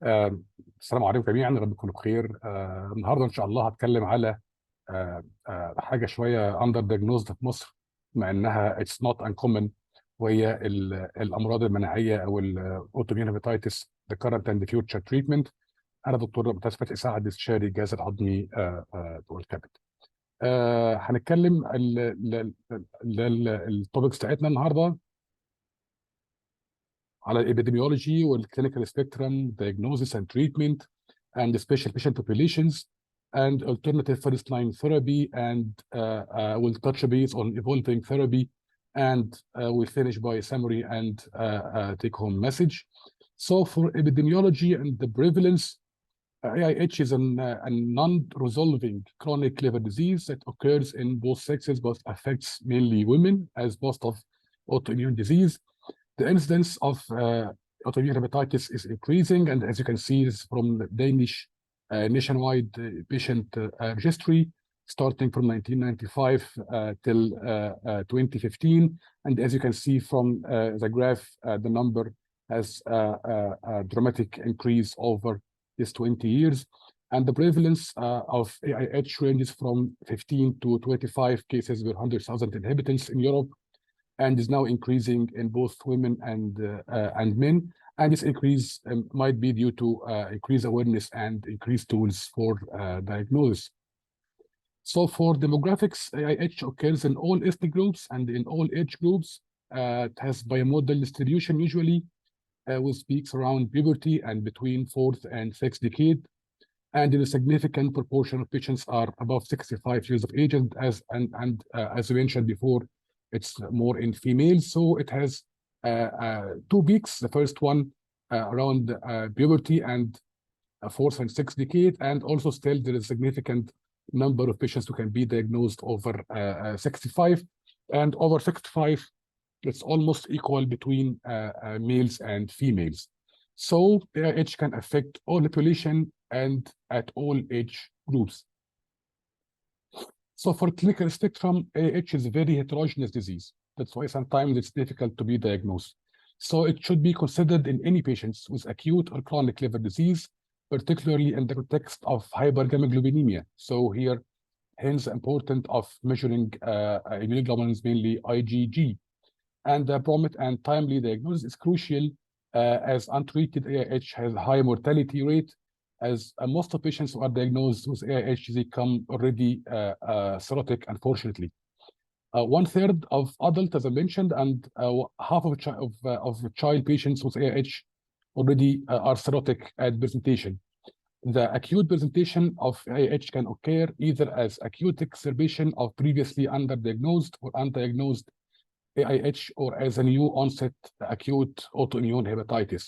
السلام عليكم جميعا، رب تكونوا بخير. النهارده ان شاء الله هتكلم على حاجه شويه اندر دايجنوزد في مصر، مع انها اتس نوت انكومن، وهي الامراض المناعيه او الاوتوميون هيباتيتس ذا كارنت اند فيوتشر تريتمنت. انا دكتور مستشفى اسعاد استشاري الجهاز الهضمي والكبد. هنتكلم التوبكس بتاعتنا النهارده على الابيديميولوجي والكلينيكال سبيكترم diagnosis and treatment and special patient populations and alternative first line therapy, and we'll touch base on evolving therapy, and we'll finish by a summary and take home message. So for epidemiology and the prevalence, AIH is a non-resolving chronic liver disease that occurs in both sexes but affects mainly women, as most of autoimmune disease. The incidence of autoimmune hepatitis is increasing, and as you can see, this is from the Danish nationwide patient registry, starting from 1995 till 2015. And as you can see from the graph, the number has a dramatic increase over these 20 years. And the prevalence of AIH ranges from 15 to 25 cases per 100,000 inhabitants in Europe, and is now increasing in both women and men. And this increase might be due to increased awareness and increased tools for diagnosis. So for demographics, AIH occurs in all ethnic groups and in all age groups. It has bimodal distribution usually, with peaks around puberty and between 4th and 6th decade. And in a significant proportion of patients are above 65 years of age, and as we mentioned before, it's more in females. So it has two peaks. The first one around puberty and 4th and 6th decade, and also still there is a significant number of patients who can be diagnosed over 65, and over 65 it's almost equal between males and females. So AIH can affect all the population and at all age groups. So for clinical spectrum, AIH is a very heterogeneous disease. That's why sometimes it's difficult to be diagnosed. So it should be considered in any patients with acute or chronic liver disease, particularly in the context of hypergammaglobulinemia. So here, hence the importance of measuring immunoglobulins, mainly IgG. And the prompt and timely diagnosis is crucial, as untreated AIH has a high mortality rate, as most of patients who are diagnosed with AIH, they come already cirrhotic, unfortunately. 1/3 of adults, as I mentioned, and half of child patients with AIH already are cirrhotic at presentation. The acute presentation of AIH can occur either as acute exacerbation of previously underdiagnosed or undiagnosed AIH, or as a new onset acute autoimmune hepatitis.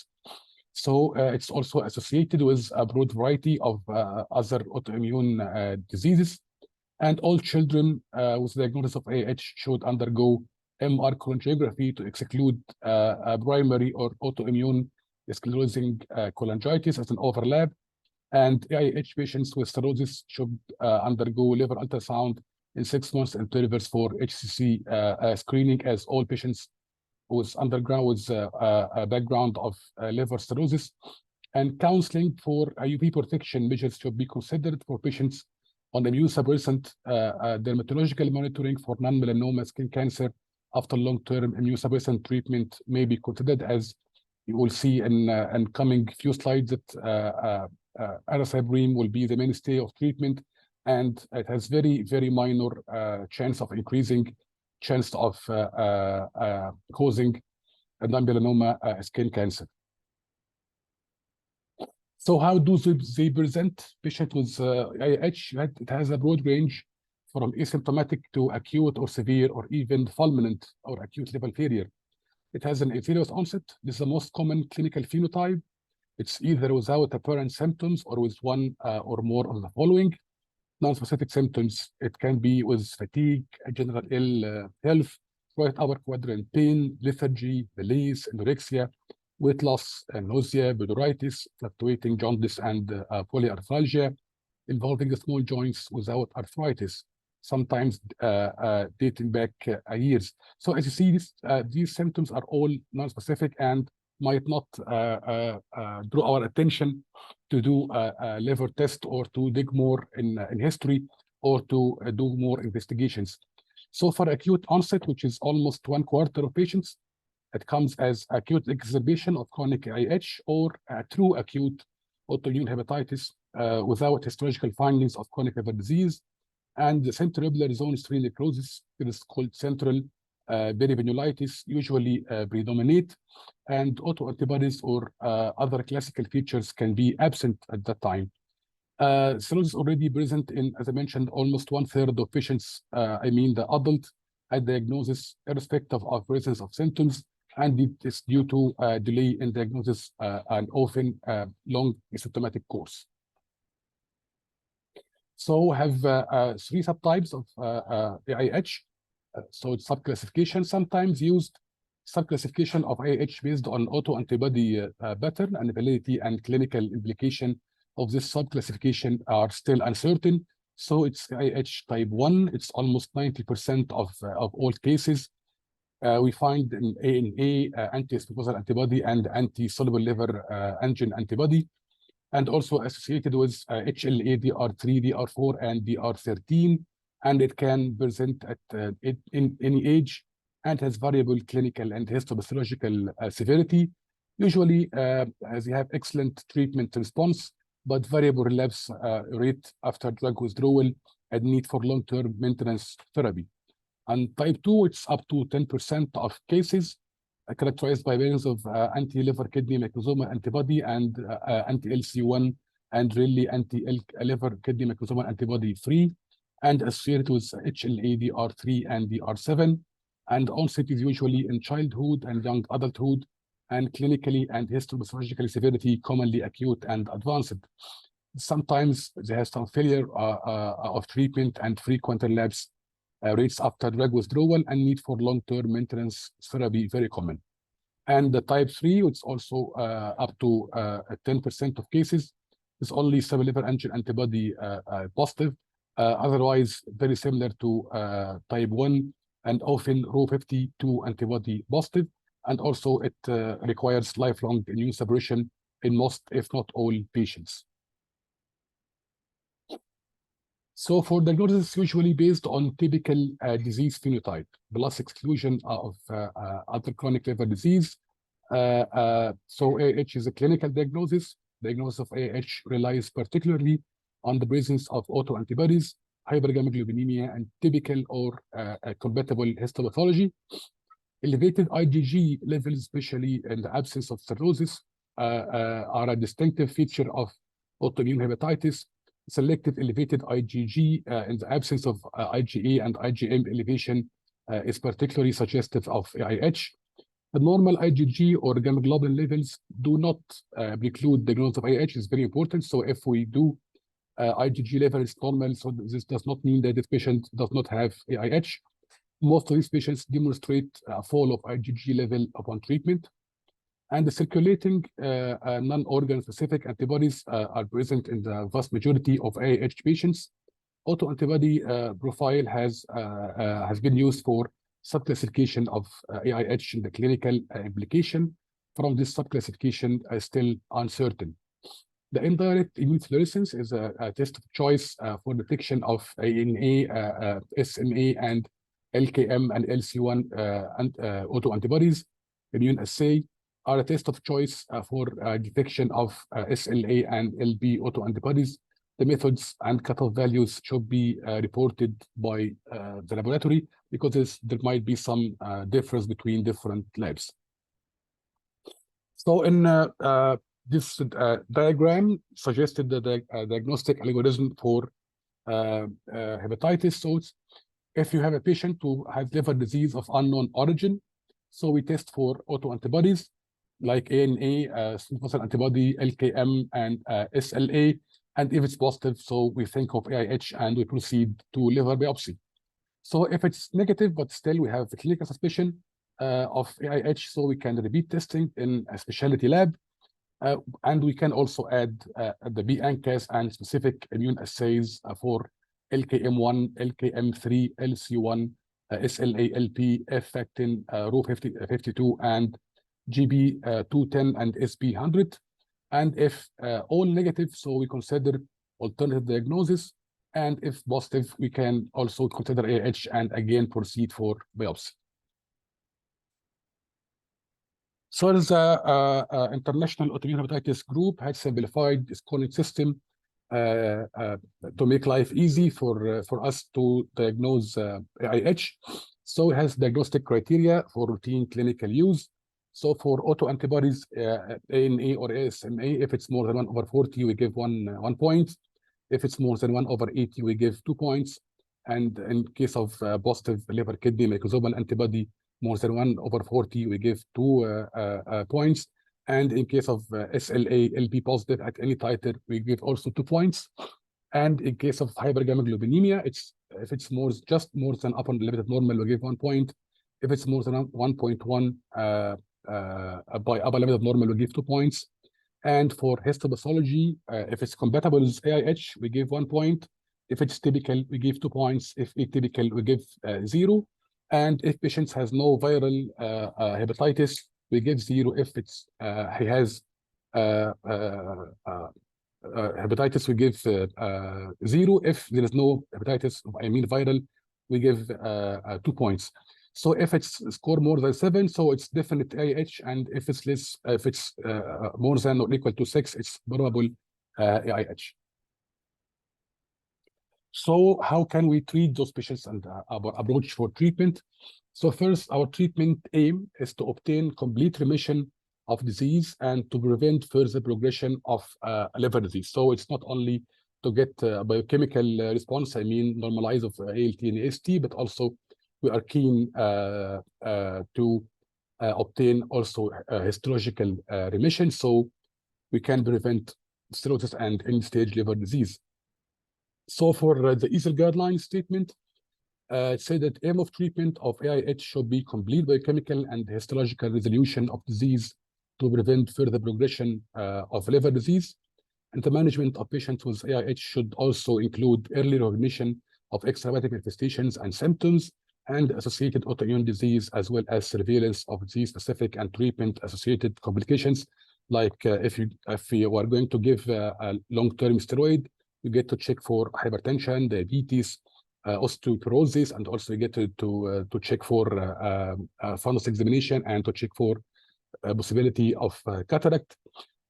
So it's also associated with a broad variety of other autoimmune diseases. And all children with diagnosis of AIH should undergo MR cholangiography to exclude primary or autoimmune sclerosing cholangitis as an overlap. And AIH patients with cirrhosis should undergo liver ultrasound in 6 months intervals for HCC screening, as all patients with a background of liver cirrhosis. And counseling for UV protection measures should be considered for patients on immunosuppressant dermatological monitoring for non-melanoma skin cancer after long-term immunosuppressant treatment may be considered, as you will see in coming few slides that azacitidine will be the mainstay of treatment, and it has very, very minor chance of increasing chance of causing a non-melanoma skin cancer. So how do they present? Patient with AIH, it has a broad range from asymptomatic to acute or severe or even fulminant or acute liver failure. It has an insidious onset. This is the most common clinical phenotype. It's either without apparent symptoms or with one or more of the following. Non-specific symptoms, it can be with fatigue, general ill health, right upper quadrant pain, lethargy, malaise, anorexia, weight loss, nausea, blepharitis, fluctuating jaundice, and polyarthralgia, involving the small joints without arthritis, sometimes dating back years. So as you see, these symptoms are all non-specific, and might not draw our attention to do a liver test or to dig more in history or to do more investigations. So for acute onset, which is almost 1/4 of patients, it comes as acute exacerbation of chronic IH or true acute autoimmune hepatitis without histological findings of chronic liver disease. And the centrotubular zone 3 necrosis, it is called central perivenulitis, usually predominate, and autoantibodies or other classical features can be absent at that time. Cirrhosis already present in, as I mentioned, almost 1/3 of patients, I mean the adult at diagnosis, irrespective of presence of symptoms, and it is due to delay in diagnosis and often long asymptomatic course. So we have 3 subtypes of AIH. So it's subclassification, sometimes used subclassification of AIH based on autoantibody pattern and validity and clinical implication of this subclassification are still uncertain. So it's AIH type 1. It's almost 90% of all cases. We find in ANA anti-mucosal antibody and anti-soluble liver antigen antibody, and also associated with HLA DR3, DR4, and DR13, and it can present at in any age and has variable clinical and histopathological severity. Usually, as they have excellent treatment response, but variable relapse rate after drug withdrawal and need for long-term maintenance therapy. And type 2, it's up to 10% of cases characterized by presence of anti-liver kidney microsomal antibody and anti-LC1 and really anti-liver kidney microsomal antibody free, and associated with HLA DR3 and DR7. And onset is usually in childhood and young adulthood, and clinically and histopathologically severity commonly acute and advanced. Sometimes there has some failure of treatment and frequent relapse rates after drug withdrawal and need for long-term maintenance therapy very common. And the type 3, it's also up to 10% of cases, is only liver antigen antibody positive, otherwise very similar to type 1 and often Rho52 antibody positive. And also it requires lifelong immune suppression in most, if not all, patients. So for diagnosis, usually based on typical disease phenotype, plus exclusion of other chronic liver disease. So AIH is a clinical diagnosis. Diagnosis of AIH relies particularly on the presence of autoantibodies, hypergammaglobulinemia, and typical or compatible histopathology. Elevated IgG levels, especially in the absence of cirrhosis, are a distinctive feature of autoimmune hepatitis. Selective elevated IgG in the absence of IgA and IgM elevation is particularly suggestive of AIH. The normal IgG or gamma globulin levels do not preclude diagnosis of AIH. Is very important. So if we do IgG level is normal, so this does not mean that this patient does not have AIH. Most of these patients demonstrate a fall of IgG level upon treatment. And the circulating non-organ specific antibodies are present in the vast majority of AIH patients. Autoantibody profile has been used for subclassification of AIH in the clinical implication. From this subclassification is still uncertain. The indirect immune fluorescence is a test of choice for detection of ANA, SMA, and LKM and LC1 autoantibodies. Immune assay are a test of choice for detection of SLA and LB autoantibodies. The methods and cutoff values should be reported by the laboratory because there might be some difference between different labs. So in this diagram suggested the diagnostic algorithm for hepatitis. So if you have a patient who has liver disease of unknown origin, so we test for autoantibodies like ANA, simple antibody, LKM, and SLA. And if it's positive, so we think of AIH and we proceed to liver biopsy. So if it's negative, but still we have a clinical suspicion of AIH, so we can repeat testing in a specialty lab. And we can also add the B-ANCAS and specific immune assays for LKM1, LKM3, LC1, SLA, LP, F-factin, Rho52, and GB 210 and SP 100. And if all negative, so we consider alternative diagnosis. And if positive, we can also consider AIH and again proceed for biopsy. So the International Autoimmune Hepatitis Group had simplified its scoring system to make life easy for us to diagnose AIH. So it has diagnostic criteria for routine clinical use. So for autoantibodies, ANA or ASMA, if it's more than 1/40, we give one point. If it's more than 1/80, we give 2 points. And in case of positive liver kidney mucosomal antibody, more than 1/40, we give 2 points. And in case of SLA LP positive at any titer, we give also 2 points. And in case of hypergammaglobulinemia, if it's just more than upper limit of normal, we give 1 point. If it's more than 1.1 by upper limit of normal, we give 2 points. And for histopathology, if it's compatible with AIH, we give 1 point. If it's typical, we give 2 points. If atypical, we give 0. And if patient has no viral hepatitis, we give 0. If it's he has hepatitis, we give 0. If there is no hepatitis, I mean viral, we give 2 points. So if it's score more than 7, so it's definite AIH, and if it's less, if it's more than or equal to 6, it's probable AIH. So how can we treat those patients and our approach for treatment? So first, our treatment aim is to obtain complete remission of disease and to prevent further progression of liver disease. So it's not only to get a biochemical response, I mean normalize of ALT and AST, but also we are keen to obtain also histological remission, so we can prevent cirrhosis and end-stage liver disease. So for the EASL guideline statement, it said that aim of treatment of AIH should be complete biochemical and histological resolution of disease to prevent further progression of liver disease. And the management of patients with AIH should also include early recognition of extrahepatic manifestations and symptoms and associated autoimmune disease, as well as surveillance of disease-specific and treatment-associated complications. Like if you are going to give a long-term steroid, you get to check for hypertension, diabetes, osteoporosis, and also you get to check for fundus examination and to check for possibility of cataract.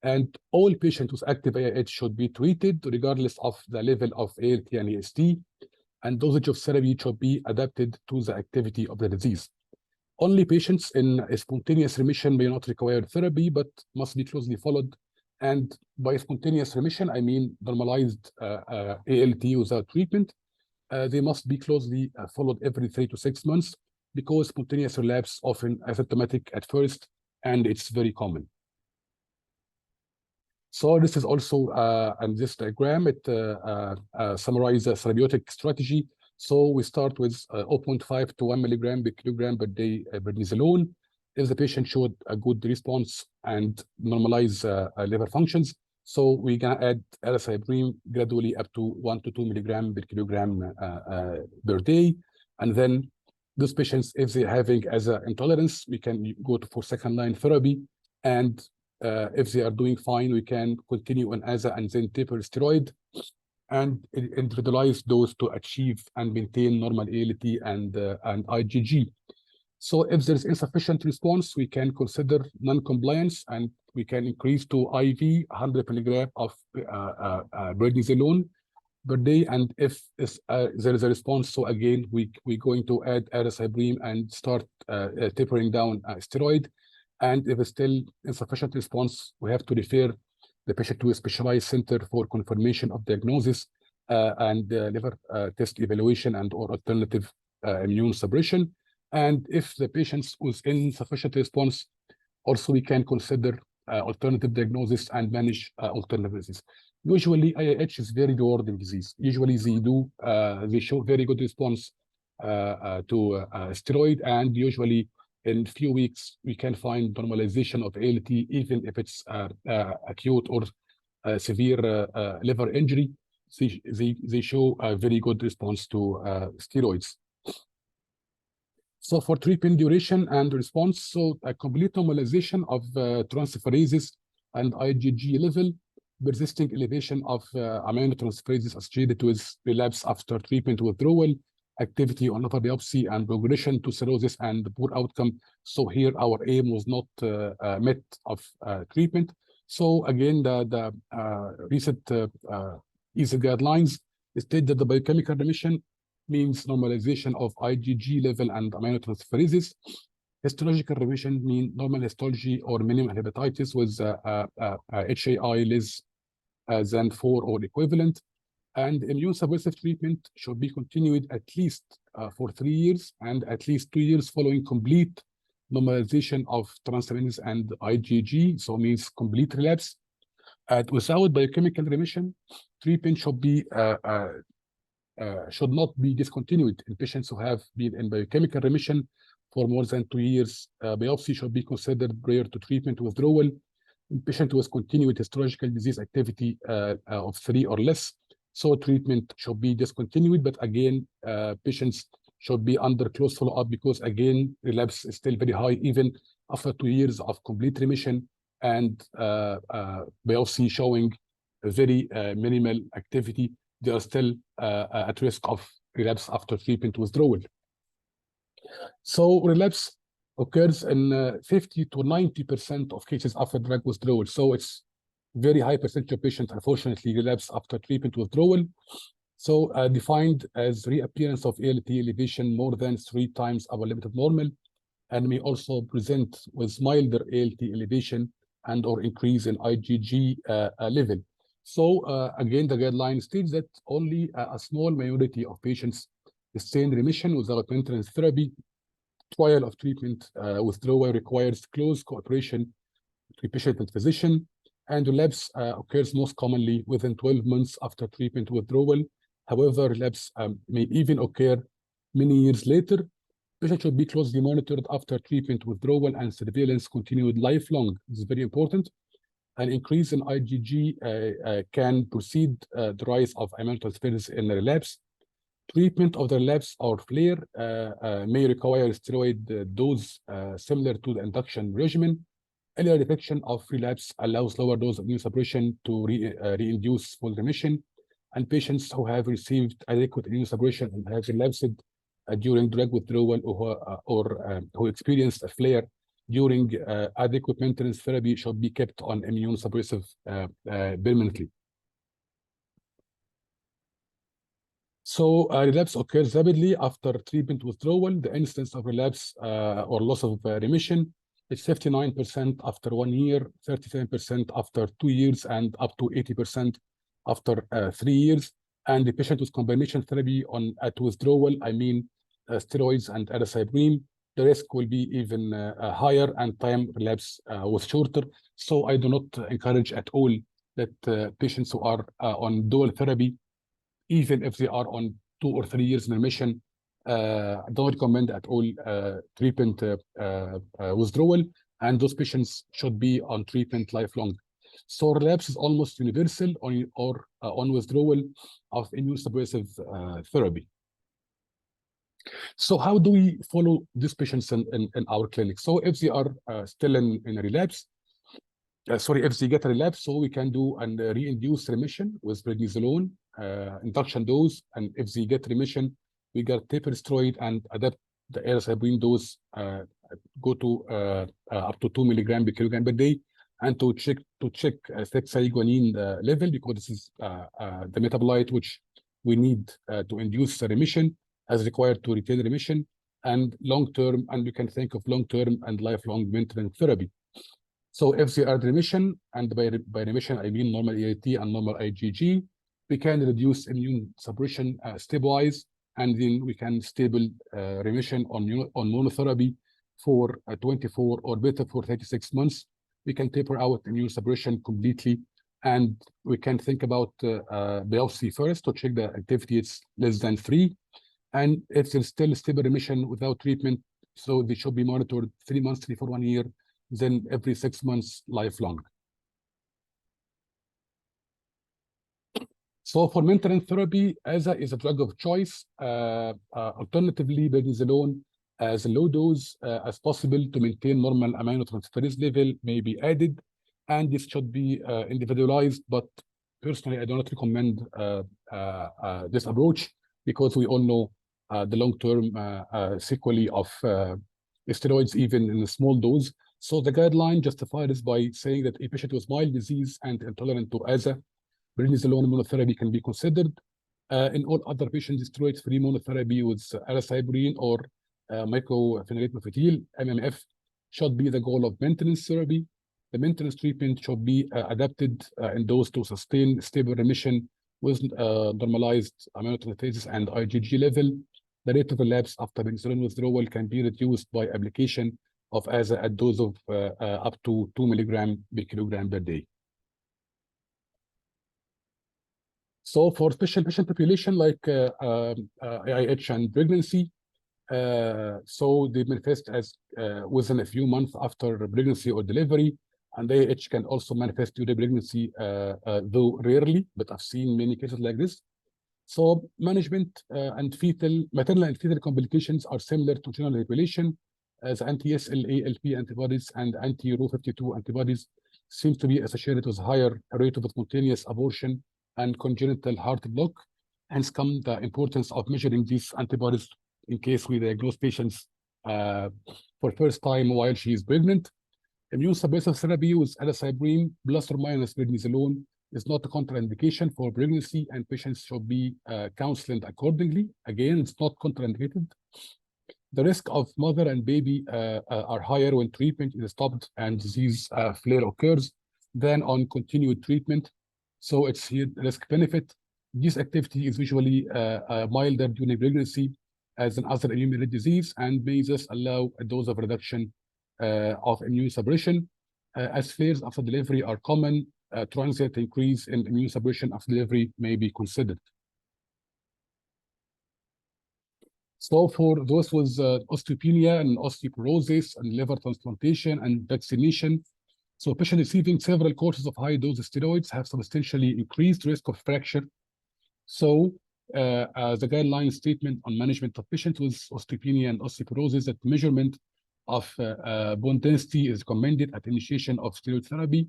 And all patients with active AIH should be treated regardless of the level of ALT and AST, and dosage of therapy should be adapted to the activity of the disease. Only patients in a spontaneous remission may not require therapy, but must be closely followed. And by spontaneous remission, I mean normalized ALT without treatment. They must be closely followed every 3 to 6 months, because spontaneous relapse often asymptomatic at first, and it's very common. So this is also, and this diagram, it summarizes a therapeutic strategy. So we start with 0.5 to 1 milligram per kilogram per day prednisolone. If the patient showed a good response and normalize liver functions, so we're gonna add azathioprine gradually up to 1 to 2 milligram per kilogram per day. And then those patients, if they're having AZA intolerance, we can go for second-line therapy. And if they are doing fine, we can continue on AZA and then taper steroid and individualize those to achieve and maintain normal ALT and IgG. So if there's insufficient response, we can consider non-compliance, and we can increase to IV 100 milligram of prednisolone per day. And if there is a response, so again, we're going to add azathioprine and start tapering down steroid. And if it's still insufficient response, we have to refer the patient to a specialized center for confirmation of diagnosis and liver test evaluation and or alternative immune suppression. And if the patients with insufficient response, also we can consider alternative diagnosis and manage alternative disease. Usually, AIH is very rewarding disease. Usually, they show very good response to steroid, and usually in few weeks we can find normalization of ALT, even if it's acute or severe liver injury. They show a very good response to steroids. So for treatment duration and response, so a complete normalization of transferases and IgG level, persisting elevation of aminotransferases associated with relapse after treatment withdrawal, activity on liver biopsy, and progression to cirrhosis and poor outcome. So here our aim was not met of treatment. So again, the recent EASL guidelines state that the biochemical remission means normalization of IgG level and aminotransferases. Histological remission means normal histology or minimal hepatitis with HAI less than 4 or equivalent. And immune suppressive treatment should be continued at least for 3 years and at least 2 years following complete normalization of transaminase and IgG, so means complete relapse. Without biochemical remission, treatment should not be discontinued in patients who have been in biochemical remission for more than 2 years. Biopsy should be considered prior to treatment withdrawal. In patient with continued histological disease activity of 3 or less, so treatment should be discontinued. But again, patients should be under close follow-up because again, relapse is still very high even after 2 years of complete remission and biopsy showing a very minimal activity. They are still at risk of relapse after treatment withdrawal. So relapse occurs in 50 to 90% of cases after drug withdrawal. So it's very high percentage of patients, unfortunately, relapse after treatment withdrawal. So defined as reappearance of ALT elevation more than 3 times our limit of normal, and may also present with milder ALT elevation and or increase in IgG level. So again, the guideline states that only a small minority of patients stay in remission without maintenance therapy. Trial of treatment withdrawal requires close cooperation between patient and physician, and relapse occurs most commonly within 12 months after treatment withdrawal. However, relapse may even occur many years later. Patient should be closely monitored after treatment withdrawal and surveillance continued lifelong. This is very important. An increase in IgG can precede the rise of aminotransferase in relapse. Treatment of the relapse or flare may require steroid dose similar to the induction regimen. Earlier detection of relapse allows lower dose of immunosuppression to reinduce full remission. And patients who have received adequate immunosuppression and have relapsed during drug withdrawal or who experienced a flare during adequate maintenance therapy should be kept on immunosuppressive permanently. So relapse occurs rapidly after treatment withdrawal. The instance of relapse or loss of remission is 59% after 1 year, 37% after 2 years, and up to 80% after 3 years. And the patient with combination therapy at withdrawal, I mean steroids and azacitidine, the risk will be even higher and time relapse was shorter. So I do not encourage at all that patients who are on dual therapy, even if they are on 2 or 3 years in remission, don't recommend at all treatment withdrawal, and those patients should be on treatment lifelong. So relapse is almost universal on withdrawal of immunosuppressive therapy. So how do we follow these patients in our clinic? So if they are still in relapse, if they get a relapse, so we can do a reinduced remission with prednisolone induction dose, and if they get remission, we get taper steroid and adapt the azacitidine dose, go to up to 2 milligrams per kilogram per day, and to check hexaguanine level, because this is the metabolite which we need to induce remission as required to retain remission, and long-term, and we can think of long-term and lifelong maintenance therapy. So if they are in remission, and by remission I mean normal ALT and normal IgG, we can reduce immune suppression stepwise, and then we can stable remission on monotherapy for 24 or better for 36 months. We can taper out immune suppression completely, and we can think about biopsy first to check the activity is less than 3. And if there's still stable remission without treatment, so they should be monitored 3 months for 1 year, then every 6 months lifelong. So for maintenance therapy, AZA is a drug of choice. Alternatively, prednisolone as low dose as possible to maintain normal aminotransferase level may be added, and this should be individualized. But personally, I do not recommend this approach because we all know the long-term sequelae of steroids, even in a small dose. So the guideline justified this by saying that a patient with mild disease and intolerant to AZA, prednisolone monotherapy can be considered. In all other patients, steroid-free monotherapy with azathioprine or mycophenolate mofetil, MMF, should be the goal of maintenance therapy. The maintenance treatment should be adapted in dose to sustain stable remission with normalized aminotransferases and IgG level. The rate of relapse after penicillin withdrawal can be reduced by application of AZA at dose of up to 2 milligrams per kilogram per day. So for special patient population like IIH and pregnancy, so they manifest as within a few months after pregnancy or delivery, and IIH can also manifest during pregnancy, though rarely, but I've seen many cases like this. So management and maternal and fetal complications are similar to general population, as anti-SLA-LP antibodies and anti-Ro52 antibodies seem to be associated with higher rate of spontaneous abortion and congenital heart block. Hence come the importance of measuring these antibodies in case we diagnose patients for first time while she is pregnant. Immunosuppressive therapy with azathioprine plus or minus prednisolone is not a contraindication for pregnancy, and patients should be counseled accordingly. Again, it's not contraindicated. The risk of mother and baby are higher when treatment is stopped and disease flare occurs than on continued treatment. So it's here risk-benefit. This activity is usually milder during pregnancy as an other immune disease and may thus allow a dose of reduction of immune suppression. As flares after delivery are common, transient increase in immune suppression after delivery may be considered. So for those with osteopenia and osteoporosis and liver transplantation and vaccination, so patients receiving several courses of high-dose steroids have substantially increased risk of fracture. So the guideline statement on management of patients with osteopenia and osteoporosis that measurement of bone density is recommended at initiation of steroid therapy,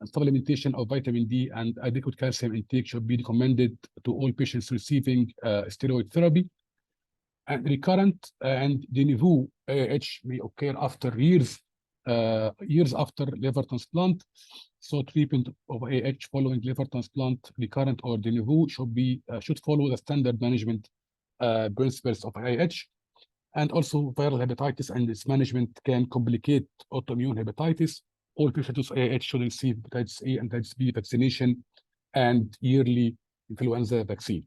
and supplementation of vitamin D and adequate calcium intake should be recommended to all patients receiving steroid therapy. And recurrent and de novo IAIH may occur after years after liver transplant. So treatment of IAIH following liver transplant, recurrent or de novo, should follow the standard management principles of IAIH. And also viral hepatitis and its management can complicate autoimmune hepatitis. All patients with IAIH should receive hepatitis A and hepatitis B vaccination and yearly influenza vaccine.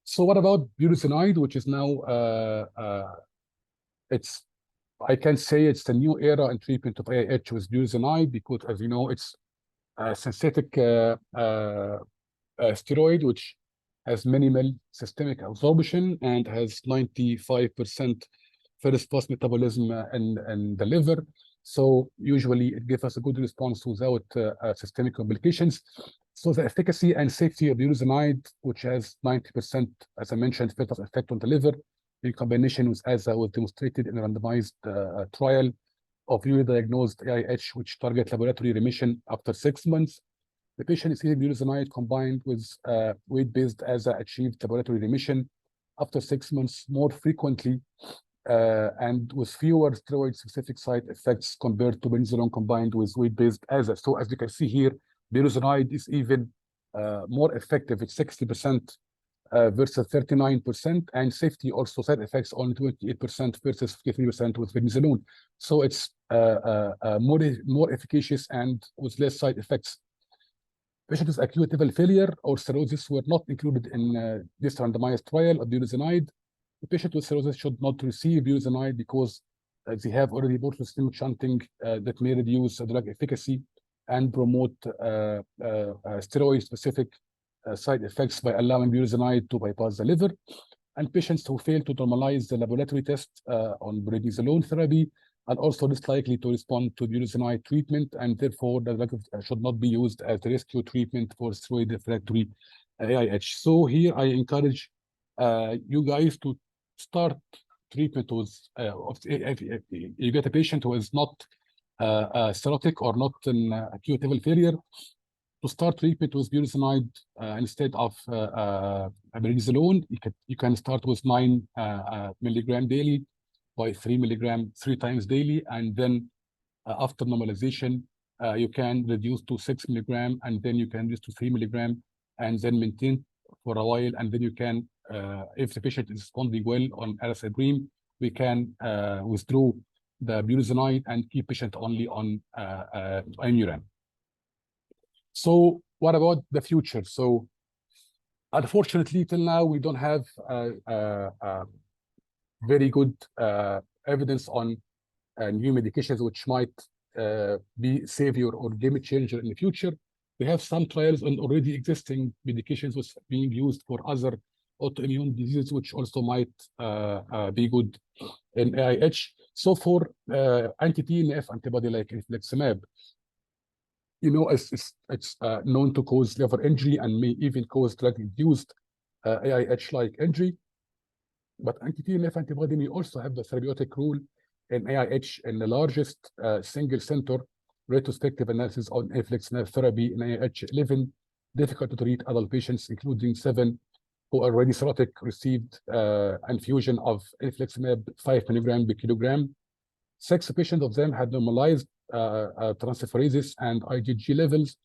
So what about budesonide, which is now, I can say it's the new era in treatment of IAIH with budesonide because, as you know, it's a synthetic steroid which has minimal systemic absorption and has 95% first pass metabolism in the liver. So usually it gives us a good response without systemic complications. So the efficacy and safety of budesonide, which has 90%, as I mentioned, first effect on the liver, in combination with AZA, was demonstrated in a randomized trial of newly diagnosed IAIH, which target laboratory remission after 6 months. The patient receiving budesonide combined with weight-based AZA achieved laboratory remission after 6 months more frequently and with fewer steroid-specific side effects compared to prednisolone combined with weight-based AZA. So as you can see here, budesonide is even more effective at 60% versus 39%, and safety also side effects only 28% versus 53% with prednisolone. So it's more efficacious and with less side effects. Patients with acute liver failure or cirrhosis were not included in this randomized trial of budesonide. The patient with cirrhosis should not receive budesonide because they have already portal systemic shunting that may reduce drug efficacy and promote steroid-specific side effects by allowing budesonide to bypass the liver. And patients who fail to normalize the laboratory test on prednisolone therapy are also less likely to respond to budesonide treatment, and therefore the drug should not be used as a rescue treatment for steroid refractory IAIH. So here I encourage you guys to start treatment with if you get a patient who is not cirrhotic or not in acute liver failure, to start treatment with budesonide instead of prednisolone. You can start with 9 milligram daily by 3 milligram 3 times daily, and then after normalization, you can reduce to 6 milligram, and then you can reduce to 3 milligram, and then maintain for a while, and then you can, if the patient is responding well on azathioprine, we can withdraw the budesonide and keep patient only on imuran. So what about the future? So unfortunately, till now, we don't have very good evidence on new medications which might be savior or game changer in the future. We have some trials on already existing medications which are being used for other autoimmune diseases, which also might be good in AIH. So for anti-TNF antibody like infliximab, you know, it's known to cause liver injury and may even cause drug-induced AIH-like injury. But anti-TNF antibody may also have the therapeutic role in AIH in the largest single-center retrospective analysis on infliximab therapy in AIH. 11 difficult to treat adult patients, including 7 who are already cirrhotic, received infusion of infliximab 5 milligram per kilogram. 6 patients of them had normalized transferases and IgG levels,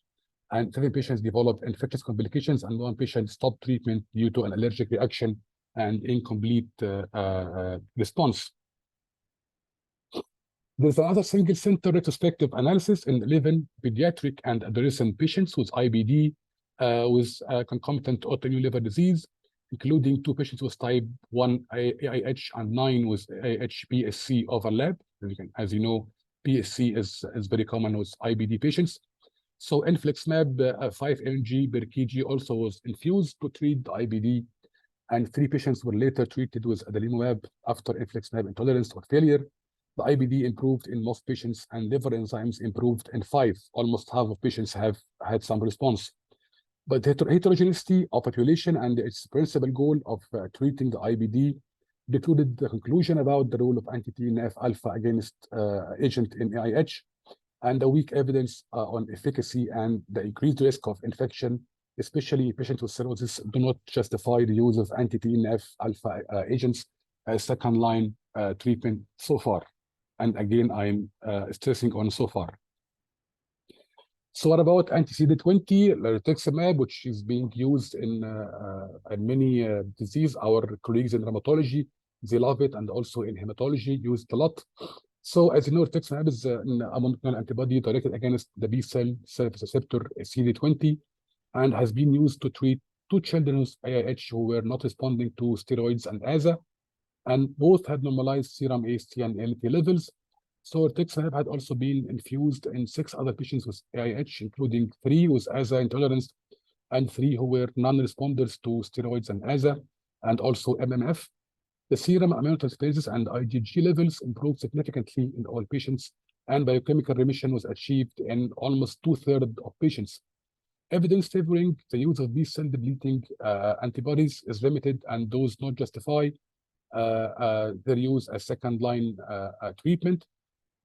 and 7 patients developed infectious complications, and 1 patient stopped treatment due to an allergic reaction and incomplete response. There's another single-center retrospective analysis in 11 pediatric and adolescent patients with IBD with concomitant autoimmune liver disease, including 2 patients with type 1 AIH and 9 with AIH-PSC overlap. As you know, PSC is very common with IBD patients. So infliximab 5 mg per kg also was infused to treat the IBD, and 3 patients were later treated with adalimumab after infliximab intolerance or failure. The IBD improved in most patients, and liver enzymes improved in 5. Almost half of patients have had some response. But the heterogeneity of population and its principal goal of treating the IBD precluded the conclusion about the role of anti-TNF alpha against agent in AIH, and the weak evidence on efficacy and the increased risk of infection, especially in patients with cirrhosis, do not justify the use of anti-TNF alpha agents as second-line treatment so far. And again, I'm stressing on so far. So what about anti-CD20, rituximab, which is being used in many diseases? Our colleagues in rheumatology, they love it, and also in hematology, used a lot. So as you know, rituximab is a monoclonal antibody directed against the B-cell surface receptor CD20, and has been used to treat 2 children with AIH who were not responding to steroids and AZA, and both had normalized serum AST and ALT levels. So rituximab had also been infused in 6 other patients with AIH, including 3 with AZA intolerance and 3 who were non-responders to steroids and AZA, and also MMF. The serum aminotransferases and IgG levels improved significantly in all patients, and biochemical remission was achieved in almost 2/3 of patients. Evidence favoring the use of these cell-depleting antibodies is limited, and those not justify their use as second-line treatment.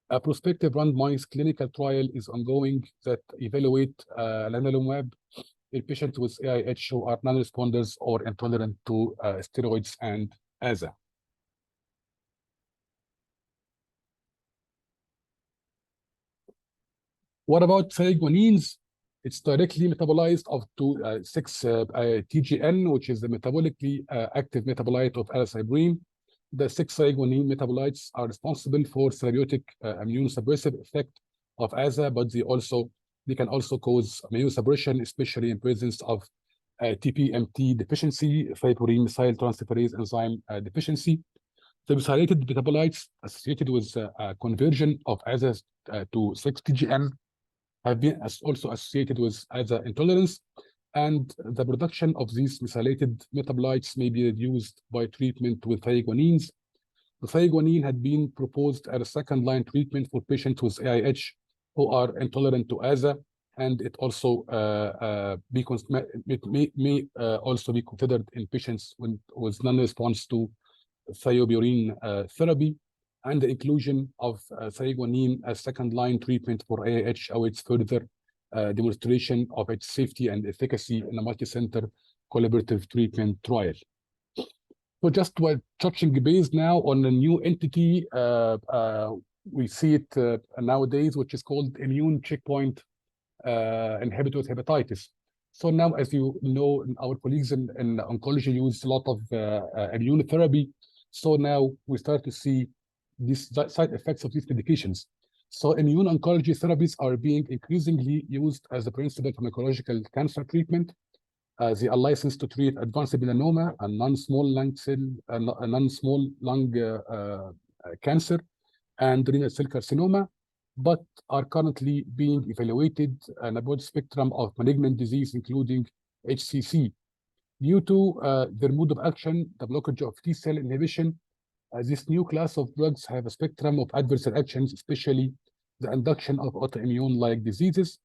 A prospective randomized clinical trial is ongoing that evaluate lenalidomide in patients with AIH who are non-responders or intolerant to steroids and AZA. What about phenylalanines? It's directly metabolized of to 6-TGN, which is the metabolically active metabolite of azathioprine. The 6-phenylalanine metabolites are responsible for therapeutic immune suppressive effect of AZA, but they can also cause immunosuppression, especially in presence of TPMT deficiency, fibrin methyltransferase enzyme deficiency. The methylated metabolites associated with conversion of AZA to 6-TGN have been also associated with AZA intolerance, and the production of these methylated metabolites may be reduced by treatment with phenylalanines. The phenylalanine had been proposed as a second-line treatment for patients with AIH who are intolerant to AZA, and it also may also be considered in patients with non-response to thiopurine therapy, and the inclusion of thiaguanine as second-line treatment for AIH awaits further demonstration of its safety and efficacy in a multi-center collaborative treatment trial. So just touching base now on a new entity, we see it nowadays, which is called immune checkpoint inhibitors hepatitis. So now, as you know, our colleagues in oncology use a lot of immunotherapy. So now we start to see these side effects of these medications. So immune oncology therapies are being increasingly used as a principal pharmacological cancer treatment. They are licensed to treat advanced melanoma and non-small lung cancer and renal cell carcinoma, but are currently being evaluated in a broad spectrum of malignant disease, including HCC. Due to their mode of action, the blockage of T-cell inhibition, this new class of drugs have a spectrum of adverse reactions, especially the induction of autoimmune-like diseases.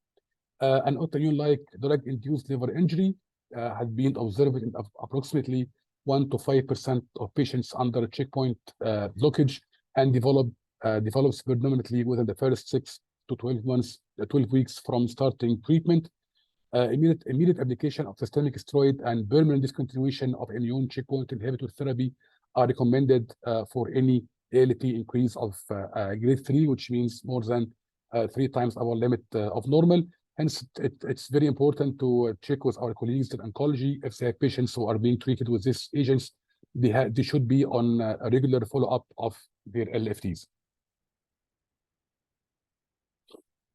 An autoimmune-like drug-induced liver injury has been observed in approximately 1 to 5% of patients under checkpoint blockage, and develops predominantly within the first 6 to 12 months, 12 weeks from starting treatment. Immediate application of systemic steroid and permanent discontinuation of immune checkpoint inhibitor therapy are recommended for any ALT increase of grade 3, which means more than 3 times our limit of normal. Hence, it's very important to check with our colleagues in oncology if they have patients who are being treated with these agents. They should be on a regular follow-up of their LFTs.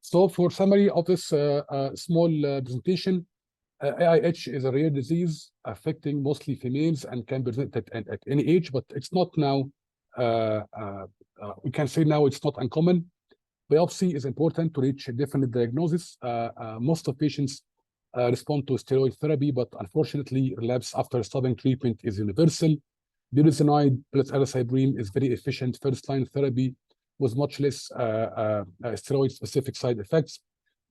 So for summary of this small presentation, AIH is a rare disease affecting mostly females and can be presented at any age, but it's not now, we can say now it's not uncommon. Biopsy is important to reach a definite diagnosis. Most of patients respond to steroid therapy, but unfortunately, relapse after stopping treatment is universal. Budesonide plus azacitidine is very efficient first-line therapy with much less steroid-specific side effects.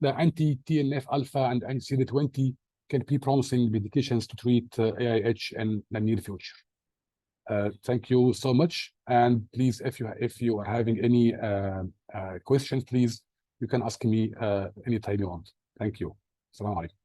The anti-TNF alpha and anti-CD20 can be promising medications to treat AIH in the near future. Thank you so much. And please, if you are having any questions, please, you can ask me anytime you want. Thank you. Assalamu alaikum.